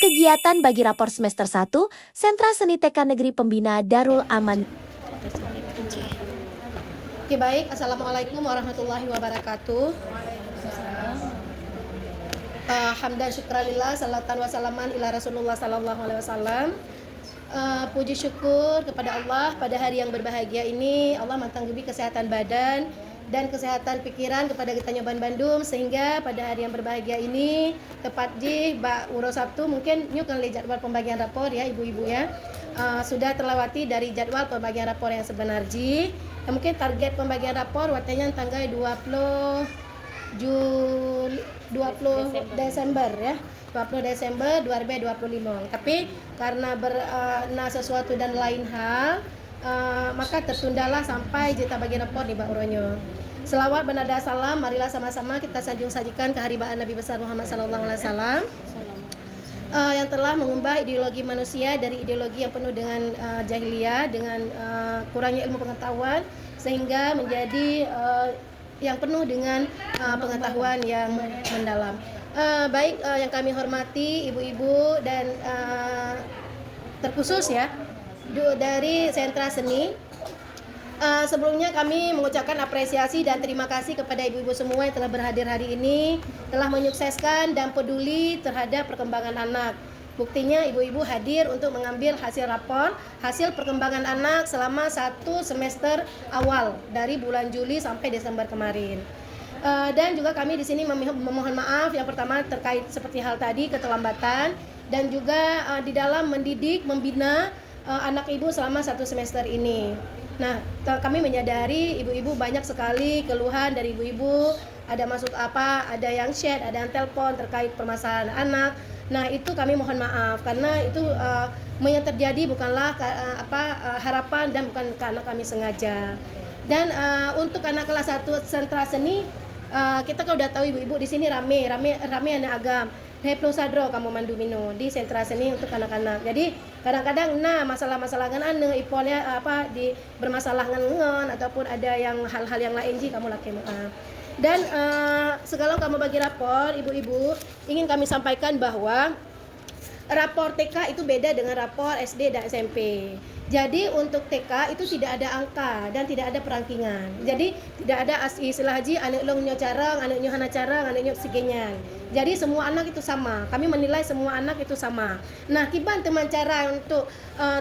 kegiatan bagi rapor semester 1, Sentra Seni TK Negeri Pembina Darul Aman. Oke, baik. Assalamualaikum warahmatullahi wabarakatuh. Hamdan syukralillah, salatan wassalaman ila Rasulullah sallallahu alaihi wasallam. Puji syukur kepada Allah pada hari yang berbahagia ini. Allah mantanggubi kesehatan badan dan kesehatan pikiran kepada kita Nyoban Bandung, sehingga pada hari yang berbahagia ini tepat di Uro Sabtu mungkin nyuk kan jadwal pembagian rapor ya ibu-ibu ya. Sudah terlewati dari jadwal pembagian rapor yang sebenarnya. Mungkin target pembagian rapor waktunya tanggal 20 Desember ya. 20 Desember 2025. Tapi karena sesuatu dan lain hal, maka tertundalah sampai kita bagi rapor di Ba'uronyo. Selawat bernada salam, marilah sama-sama kita sajikan keharibaan Nabi besar Muhammad SAW yang telah mengubah ideologi manusia dari ideologi yang penuh dengan jahiliyah, dengan kurangnya ilmu pengetahuan, sehingga menjadi yang penuh dengan pengetahuan yang mendalam. Baik yang kami hormati ibu-ibu dan terkhusus ya dari Sentra Seni. Sebelumnya kami mengucapkan apresiasi dan terima kasih kepada ibu-ibu semua yang telah berhadir hari ini, telah menyukseskan dan peduli terhadap perkembangan anak. Buktinya ibu-ibu hadir untuk mengambil hasil rapor, hasil perkembangan anak selama 1 semester awal dari bulan Juli sampai Desember kemarin. Dan juga kami di sini memohon maaf yang pertama terkait seperti hal tadi keterlambatan, dan juga di dalam mendidik, membina anak ibu selama 1 semester ini. Nah, kami menyadari ibu-ibu banyak sekali keluhan dari ibu-ibu, ada masuk ada yang chat, ada yang telepon terkait permasalahan anak. Nah, itu kami mohon maaf karena itu yang terjadi bukanlah harapan dan bukan karena kami sengaja. Dan untuk anak kelas 1 Sentra Seni, kita kan udah tahu ibu-ibu di sini rame anak agam. Heplo sadro kamu mandu mino di Sentra Seni untuk anak-anak. Jadi kadang-kadang masalah-masalah ngan ipolnya di bermasalah ngan ataupun ada yang hal-hal yang lain kamu laki maaf. Dan segala kamu bagi rapor ibu-ibu ingin kami sampaikan bahwa rapor TK itu beda dengan rapor SD dan SMP. Jadi untuk TK itu tidak ada angka dan tidak ada perangkingan. Jadi tidak ada istilah haji anak long nyo carang, anak nyo hana carang, anak nyo sigenyan. Jadi semua anak itu sama. Kami menilai semua anak itu sama. Nah, kiban teman cara untuk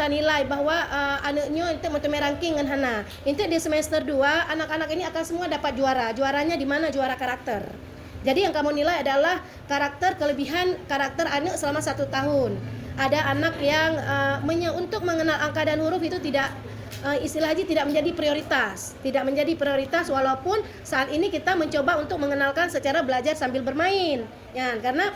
nilai bahwa anak nyo itu mau ranking dengan hana. Itu di semester 2 anak-anak ini akan semua dapat juara. Juaranya di mana? Juara karakter. Jadi yang kamu nilai adalah kelebihan karakter anak selama 1 tahun. Ada anak yang untuk mengenal angka dan huruf itu tidak tidak menjadi prioritas walaupun saat ini kita mencoba untuk mengenalkan secara belajar sambil bermain ya, karena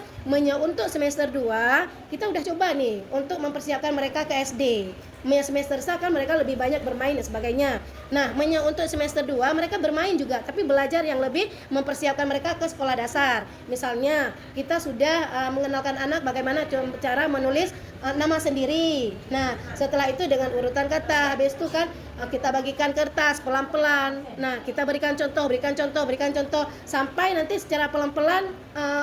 untuk semester 2 kita udah coba nih untuk mempersiapkan mereka ke SD. Semester 1 kan mereka lebih banyak bermain dan sebagainya. Nah, untuk semester 2 mereka bermain juga, tapi belajar yang lebih mempersiapkan mereka ke sekolah dasar. Misalnya, kita sudah mengenalkan anak bagaimana cara menulis nama sendiri. Nah, setelah itu dengan urutan kata, habis itu kan kita bagikan kertas pelan-pelan. Nah, kita berikan contoh sampai nanti secara pelan-pelan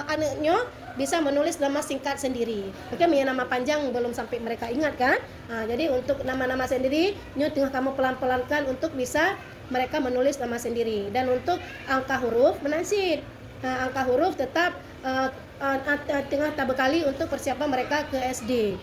anaknya bisa menulis nama singkat sendiri. Mungkin nama panjang belum sampai mereka ingat kan? Nah, jadi untuk nama-nama sendiri, tengah kamu pelan-pelankan untuk bisa mereka menulis nama sendiri. Dan untuk angka huruf menansid. Nah, angka huruf tetap tengah tabekali untuk persiapan mereka ke SD.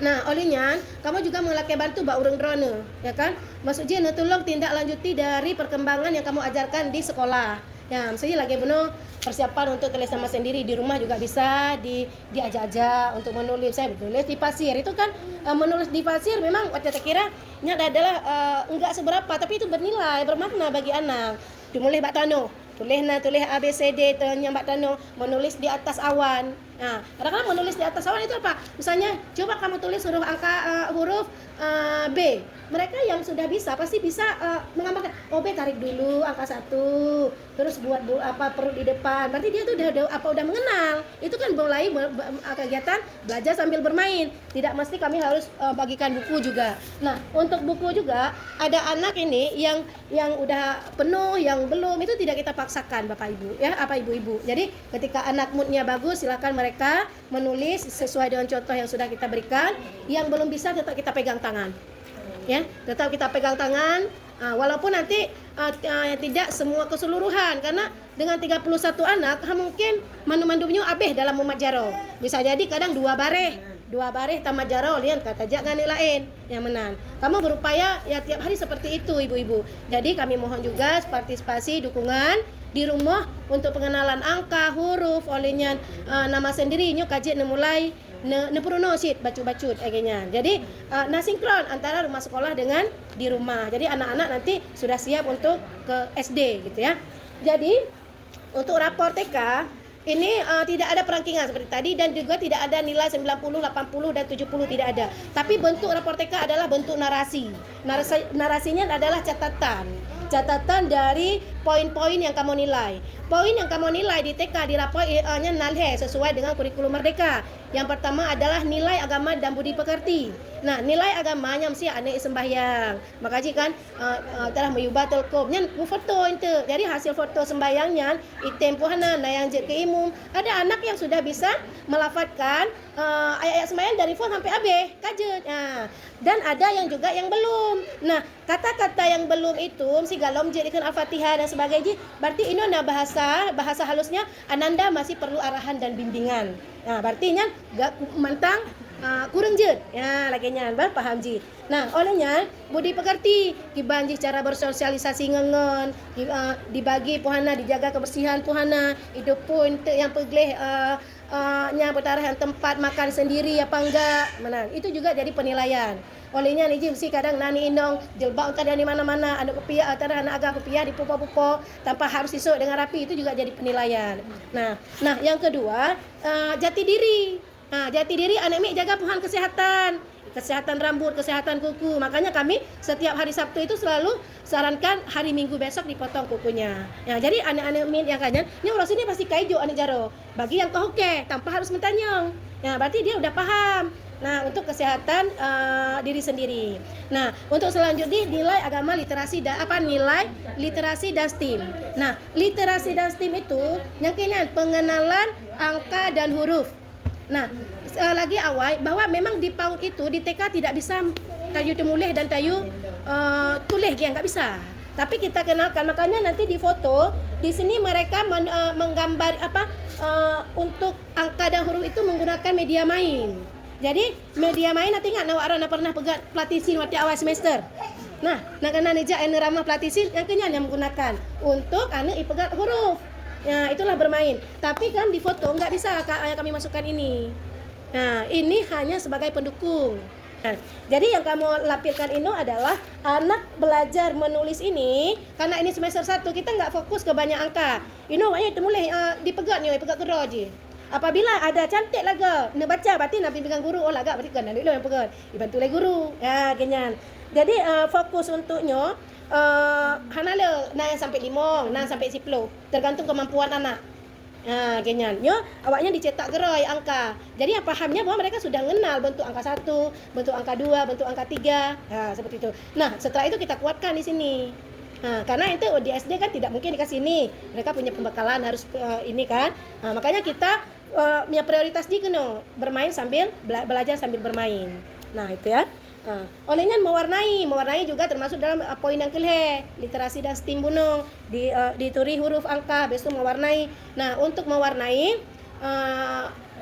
Nah, olehnya kamu juga mengelakkan bantu Mbak Ureng Drone, ya kan? Maksudnya tolong tindak lanjuti dari perkembangan yang kamu ajarkan di sekolah. Ya, misalnya lagi benar persiapan untuk tulis nama sendiri di rumah juga bisa diajak-ajak untuk menulis. Saya menulis di pasir itu kan menulis di pasir memang saya kira ini adalah enggak seberapa, tapi itu bernilai, bermakna bagi anak. Dimulai Mbak Tano, tulis ABCD Mbak Tano, menulis di atas awan. Nah, kadang-kadang menulis di atas awan itu apa? Misalnya coba kamu tulis huruf B. mereka yang sudah bisa pasti bisa mengamalkan. Oh, tarik dulu angka 1, terus buat perut di depan. Berarti dia tuh udah mengenal. Itu kan mulai kegiatan belajar sambil bermain. Tidak mesti kami harus bagikan buku juga. Nah, untuk buku juga ada anak ini yang udah penuh, yang belum, itu tidak kita paksakan Bapak Ibu ya, Ibu-ibu. Jadi ketika anak moodnya bagus, silakan mereka menulis sesuai dengan contoh yang sudah kita berikan. Yang belum bisa tetap kita pegang tangan. Ya, tetap kita pegang tangan, walaupun nanti tidak semua keseluruhan, karena dengan 31 anak mungkin mandu-mandumnya habis dalam mumat jaro. Bisa jadi kadang 2 bareh tamat jaro, lihat kata jangan lain yang menang. Kamu berupaya ya tiap hari seperti itu ibu-ibu. Jadi kami mohon juga partisipasi dukungan di rumah untuk pengenalan angka, huruf, olehnya nama sendiri nyo kajian mulai nepuruno sit bacut-bacut agaknya. Jadi sinkron antara rumah sekolah dengan di rumah. Jadi anak-anak nanti sudah siap untuk ke SD gitu ya. Jadi untuk rapor TK ini tidak ada perangkingan seperti tadi, dan juga tidak ada nilai 90, 80 dan 70 tidak ada. Tapi bentuk rapor TK adalah bentuk narasi. Narasinya adalah catatan dari poin-poin yang kamu nilai. Poin yang kamu nilai di TK di rapornya nalhe sesuai dengan kurikulum Merdeka. Yang pertama adalah nilai agama dan budi pekerti. Nah, nilai agamanya mesti anak sembahyang. Makanya kan telah menyubatul kubnya foto itu. Jadi hasil foto sembahyangnya item puhana yang jet ke imum. Ada anak yang sudah bisa melafadzkan ayat-ayat sembahyang dari fon sampai habis kajet. Nah, dan ada yang juga yang belum. Nah, kata-kata yang belum itu mesti galom jadikan Al-Fatihah dan sebagainya. Berarti ini ada bahasa halusnya ananda masih perlu arahan dan bimbingan. Nah, berarti gak mantang kurang je. Ya, laginya paham je. Nah, olehnya budi pekerti dibanji cara bersosialisasi ngengen, dibagi puhana, dijaga kebersihan puhana, hidup pun yang pegleh pertarahan tempat makan sendiri apa enggak. Mana? Itu juga jadi penilaian. Olehnya ni mesti kadang nani indong jilbab tak ada di mana-mana, ada kopiah antara anak agak kopiah di pupo-pupo tanpa harus isuk dengan rapi, itu juga jadi penilaian. Nah yang kedua jati diri. Nah, jati diri anak mi jaga puhan kesehatan rambut, kesehatan kuku. Makanya kami setiap hari Sabtu itu selalu sarankan hari Minggu besok dipotong kukunya. Ya, jadi anak-anak min yang kanyan, ini ulas ini pasti kaijo anak jaro. Bagi yang kehoke tanpa harus mentanyong. Ya, berarti dia udah paham. Nah, untuk kesehatan diri sendiri. Nah, untuk selanjutnya nilai agama, literasi dan nilai literasi dan STEAM. Nah, literasi dan STEAM itu yang kini pengenalan angka dan huruf. Nah, lagi awal bahwa memang di PAUD itu di TK tidak bisa tayu temulih dan tayu tulis yang nggak bisa. Tapi kita kenalkan, makanya nanti di foto di sini mereka menggambar untuk angka dan huruf itu menggunakan media main. Jadi media main nanti nggak nawarana pernah pegat pelatisin waktu awal semester. Nah karena neja ramah pelatisin yang kenyal yang menggunakan untuk anak ipegat huruf. Ya, itulah bermain. Tapi kan di foto nggak bisa kami masukkan ini. Nah, ini hanya sebagai pendukung. Nah, jadi yang kamu lampirkan ini adalah anak belajar menulis ini, karena ini semester 1 kita nggak fokus ke banyak angka. Ini makanya itu mulai dipegat nih, pegat kerja aja. Apabila ada cantik laga, nak baca berarti nak bimbingan guru, lagak berarti kan anak yang pegat. Dibantu oleh guru. Ya, kenyan. Jadi fokus untuknya hanale yang sampai 5, yang sampai 10, tergantung kemampuan anak. Kenyan. Awaknya dicetak gerai angka. Jadi yang pahamnya bahwa mereka sudah mengenal bentuk angka 1, bentuk angka 2, bentuk angka 3. Seperti itu. Nah, setelah itu kita kuatkan di sini. Karena itu di SD kan tidak mungkin dikasih ini. Mereka punya pembekalan harus ini kan. Makanya kita punya prioritas di bermain sambil belajar sambil bermain. Nah, itu ya. Olehnya mewarnai juga termasuk dalam poin yang kelih, literasi dan STEAM bunung, dituri huruf angka, besok mewarnai. Nah, untuk mewarnai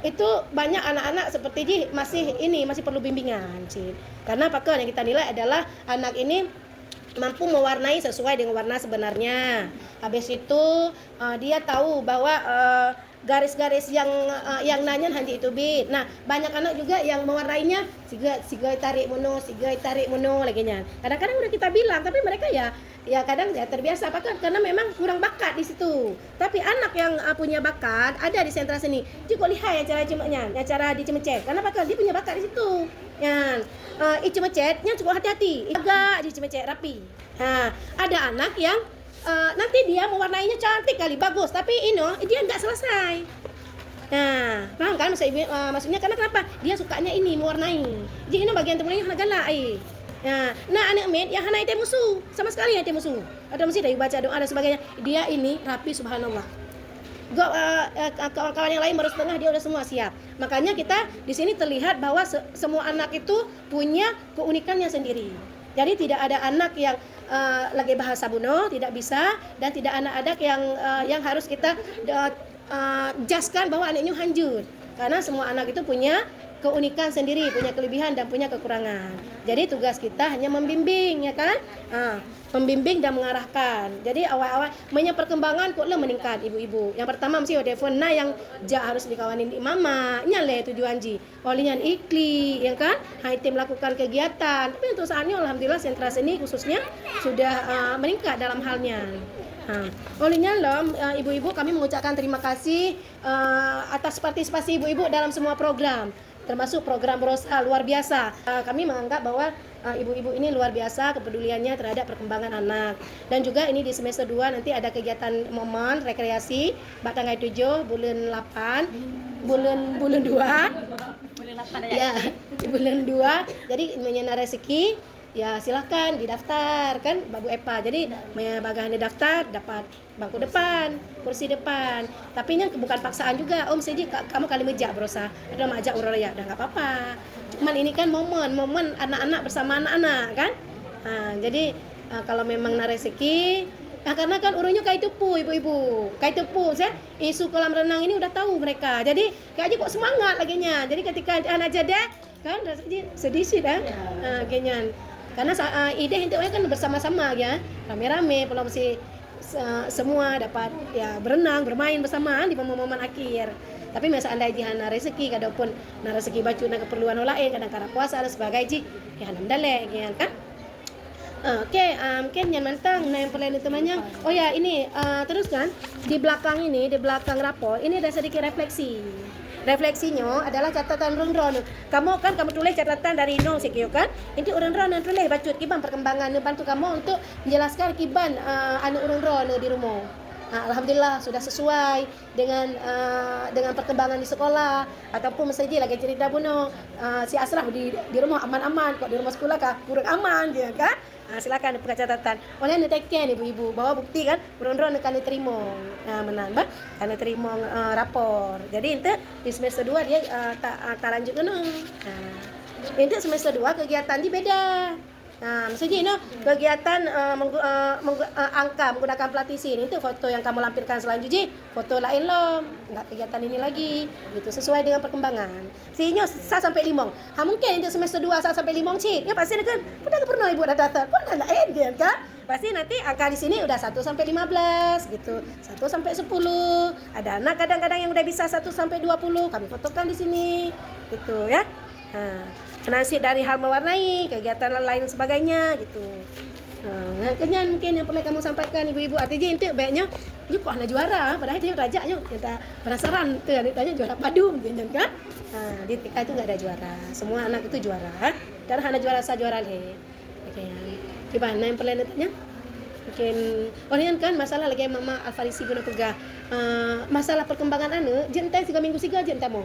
itu banyak anak-anak seperti ini masih perlu bimbingan sih. Karena apakah yang kita nilai adalah anak ini mampu mewarnai sesuai dengan warna sebenarnya. Habis itu dia tahu bahwa garis-garis yang nanya hanya itu bit. Nah, banyak anak juga yang mewarnainya sigai tarik mono laginya. Kadang-kadang udah kita bilang, tapi mereka ya kadang ya terbiasa karena memang kurang bakat di situ. Tapi anak yang punya bakat ada di sentra seni. Cukup lihat yang cara cemeknya, yang cara dicemecek. Karena dia punya bakat di situ. Yan. Icemecetnya cukup hati-hati. Agak dicemecet rapi. Ada anak yang nanti dia mewarnainya cantik kali, bagus, tapi dia nggak selesai. Nah, paham kan maksudnya karena kenapa? Dia sukanya ini mewarnai. Jadi bagian temunya hana galak nah anak med yang hana itu musuh sama sekali itu musuh. Ada mesti dari baca doa dan sebagainya. Dia ini rapi subhanallah. Kawan-kawan yang lain baru setengah dia udah semua siap. Makanya kita di sini terlihat bahwa semua anak itu punya keunikannya sendiri. Jadi tidak ada anak yang lagi bahasa bunuh tidak bisa, dan tidak anak-anak yang harus kita jaskan bahwa anaknya hanjur. Karena semua anak itu punya keunikan sendiri, punya kelebihan dan punya kekurangan. Jadi tugas kita hanya membimbing, ya kan? Membimbing dan mengarahkan. Jadi awal-awal perkembangan kok meningkat ibu-ibu. Yang pertama mesti telefon yang harus dikawanin di mama. Nyale tujuan ji. Olehnya ikli, ya kan? Tim melakukan kegiatan. Tapi untuk saatnya alhamdulillah sentra seni khususnya sudah meningkat dalam halnya. Olehnya ibu-ibu kami mengucapkan terima kasih atas partisipasi ibu-ibu dalam semua program, termasuk program Rosa luar biasa. Kami menganggap bahwa ibu-ibu ini luar biasa kepeduliannya terhadap perkembangan anak. Dan juga ini di semester 2 nanti ada kegiatan momen rekreasi tanggal 7 bulan 8 bulan 2 ya di bulan 2. Jadi menyana rezeki ya silahkan didaftar kan Babu Epa. Jadi bagian daftar dapat bangku depan, kursi depan. Tapi ini bukan paksaan juga. Om seji kamu kali mejak berusaha. Ada majak urut ya, udah nggak apa-apa. Cuman ini kan momen anak-anak bersama anak-anak kan. Jadi kalau memang rezeki, karena kan urunnya kayak tepu ibu-ibu, kayak tepu saya isu kolam renang ini udah tahu mereka. Jadi kayaknya kok semangat laginya. Jadi ketika anak jadi kan sedih sih dah. Kayaknya karena ide itu kan bersama-sama ya, rame-rame kalau mesti semua dapat ya berenang bermain bersama di momen-momen akhir. Tapi masa anda hana rezeki kadapun na rezeki baju na keperluan lain kadang kala puasa dan sebagainya ya hanam dalek ya kan. Mungkin yang mantang yang perlu temannya. Oh ya ini terus kan di belakang rapor ini ada sedikit refleksi. Refleksinya adalah catatan run-run. Kamu tulis catatan dari nol sikio kan? Ini run-run yang tulis bacut kiban perkembangan bantu kamu untuk menjelaskan kiban anu run-run di rumah. Alhamdulillah sudah sesuai dengan perkembangan di sekolah ataupun mesti lagi cerita bunuh si Asraf di rumah aman-aman kok di rumah sekolah kah kurang aman dia kan? Silakan buka catatan. Oleh netekan ibu-ibu bawa bukti kan run-run akan diterima. Menang bah akan diterima rapor. Jadi itu di semester 2 dia tak lanjut kena. Itu semester 2 kegiatan dia beda. Maksudnya kegiatan angka menggunakan platisin itu foto yang kamu lampirkan selanjutnya foto lain loh, enggak kegiatan ini lagi gitu sesuai dengan perkembangan. Sehingga sa sampai 5. Mungkin itu semester 2 sa sampai 5 cik. Ya pasti kan pernah ibu dah daftar. Pun dah lain kan? Pasti nanti angka di sini udah 1 sampai 15 gitu. 1 sampai 10. Ada anak kadang-kadang yang udah bisa 1 sampai 20. Kami fotokan di sini gitu ya. Nasib dari hal mewarnai, kegiatan lain sebagainya gitu. Kenyang mungkin yang perlu kamu sampaikan ibu-ibu. Artinya itu baiknya, ini kok ada juara, padahal dia rajaknya kita penasaran tuh, ditanya juara padu mungkin kan? Di TK itu nggak ada juara, semua anak itu juara, dan hanya juara leh. Oke, gimana yang perlu tanya? Mungkin, kan masalah lagi Mama Alfarisi guna pegah, masalah perkembangan jentai 3 minggu 3 jentai mau.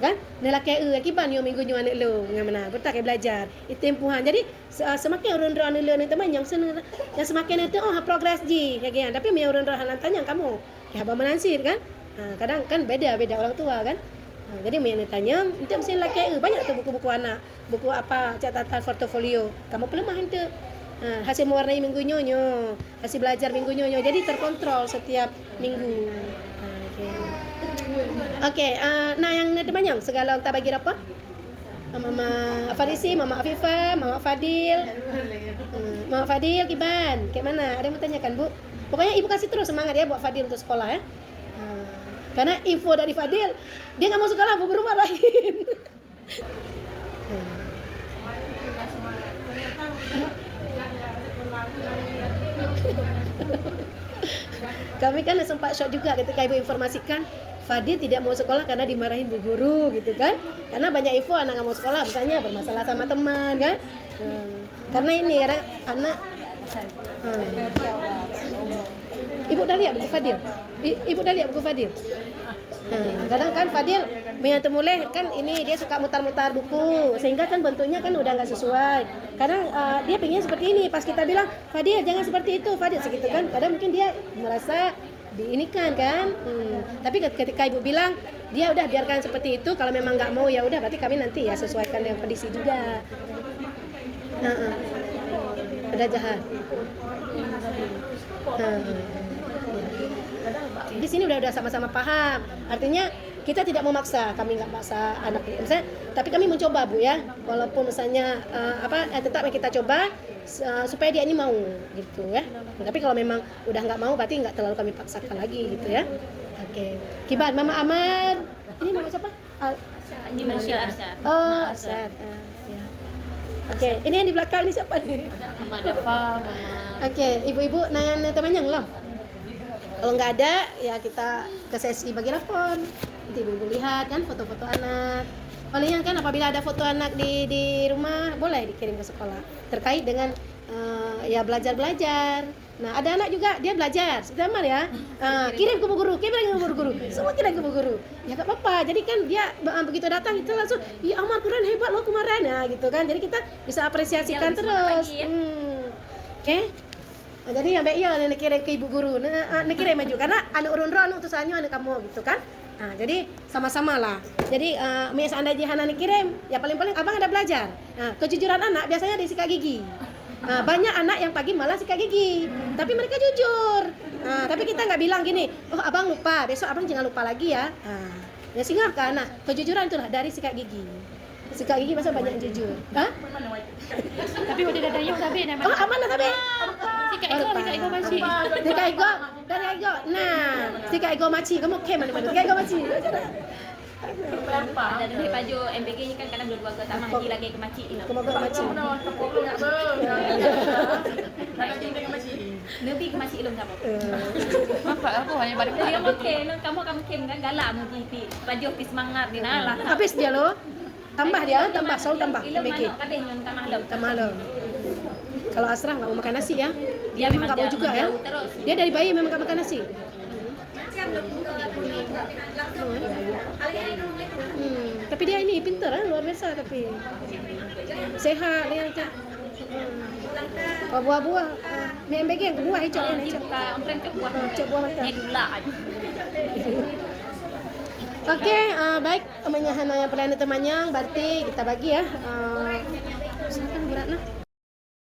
Kan nelaki akiban yo minggu nyu anak lo ngamana bertak belajar itu tempuhan. Jadi semakin urun-urun lo ni teman yang semakin itu progress ji ya kan, tapi me urun-urun tanya kamu ya abang menansir kan. Kadang kan beda orang tua kan. Jadi me tanya itu mesti laki banyak tuh buku-buku anak, buku apa catatan portofolio kamu pelemah itu. Hasil mewarnai minggu nyo, hasil belajar minggu nyo, jadi terkontrol setiap minggu. Oke, yang temannya segala tak bagi apa? Mama Farisi, Mama Afifah, Mama Fadil, Mama Fadil, Kiban, kayak mana? Ada yang mau tanyakan Bu? Pokoknya ibu kasih terus semangat ya buat Fadil untuk sekolah ya. Karena info dari Fadil, dia nggak mau sekolah, mau berumah lain. Kami kan sempat shock juga ketika ibu informasikan Fadil tidak mau sekolah karena dimarahin bu guru gitu kan. Karena banyak info anak nggak mau sekolah, misalnya bermasalah sama teman kan. Karena ini ya anak Ibu dah lihat buku Fadil. Ibu dah lihat buku Fadil. Kadang kan Fadil mulai kan ini dia suka mutar-mutar buku sehingga kan bentuknya kan udah nggak sesuai. Kadang dia pengen seperti ini, pas kita bilang Fadil jangan seperti itu Fadil segitu kan. Kadang mungkin dia merasa diinikan kan. Tapi ketika ibu bilang dia udah biarkan seperti itu, kalau memang nggak mau ya udah berarti kami nanti ya sesuaikan dengan kondisi juga. Udah jahat. Di sini udah sama-sama paham. Artinya kita tidak memaksa, kami nggak maksa anak misalnya, tapi kami mencoba bu ya, walaupun misalnya tetap kita coba supaya dia ini mau gitu ya. Tapi kalau memang udah nggak mau berarti nggak terlalu kami paksakan lagi gitu ya. Oke. Kibat Mama Amar. Ini mama siapa? Ini Malaysia Arsad. Oh Arsad. Ya. Oke. Ini yang di belakang ini siapa nih? Mama Dafa, Mama. Oke. Ibu-ibu nanya temannya belum? Kalau nggak ada, ya kita ke sesi bagi rapor. Nanti ibu lihat kan foto-foto anak. Palingan kan apabila ada foto anak di rumah, boleh dikirim ke sekolah. Terkait dengan ya belajar. Nah ada anak juga dia belajar, sama ya. Kirim ke bu guru, semua kirim ke bu guru. Ya nggak apa-apa. Jadi kan dia begitu datang itu langsung, ya Amar keren hebat lo kemarin ya gitu kan. Jadi kita bisa apresiasikan ya, terus. Oke. Nah, jadi sampai iya nak kirim ke ibu guru, nak kirim maju karena anak urun anu utusannya anak kamu gitu kan. Nah, jadi sama-sama lah. Jadi misal anda jihan anak kirim, ya paling-paling abang ada belajar. Nah, kejujuran anak biasanya dari sikat gigi. Nah, banyak anak yang pagi malah sikat gigi, tapi mereka jujur. Nah, tapi kita nggak bilang gini, oh abang lupa, besok abang jangan lupa lagi ya. Nah, ya singgah kan. Nah, kejujuran itulah dari sikat gigi. Sikat gigi masa banyak jujur. Hah? Tapi udah ada yuk tapi nama. Oh, aman lah tapi. Sikat ego masih. Sikat ego, dari ego. Nah, sikat ego maci. Kamu mana? Sikat ego maci. Ada dari baju MBG ni kan kadang dua-dua ke taman lagi ke macik ni. Kamu ke maci. Lebih ke macik ilung kamu. Apa aku hanya pada Dia okey, kamu kan galak mu pipi. Baju pi semangat ni lah. Habis dia lo. Tambah dia, selalu tambah. Ilung MBG. mana kadang yang tambah lo. Tambah lo. Kalau Asrah nggak mau makan nasi ya. Dia memang nggak mau juga ya. Terus. Dia dari bayi memang nggak makan nasi. Tapi dia ini pintar luar biasa tapi sehat dia macam. Kalau buah-buah, MBG yang buah hijau ini hijau. Ompreng ke buah. Hijau buah macam. Ni gula aja. Okey, baik menyahan yang pelayan temannya berarti kita bagi ya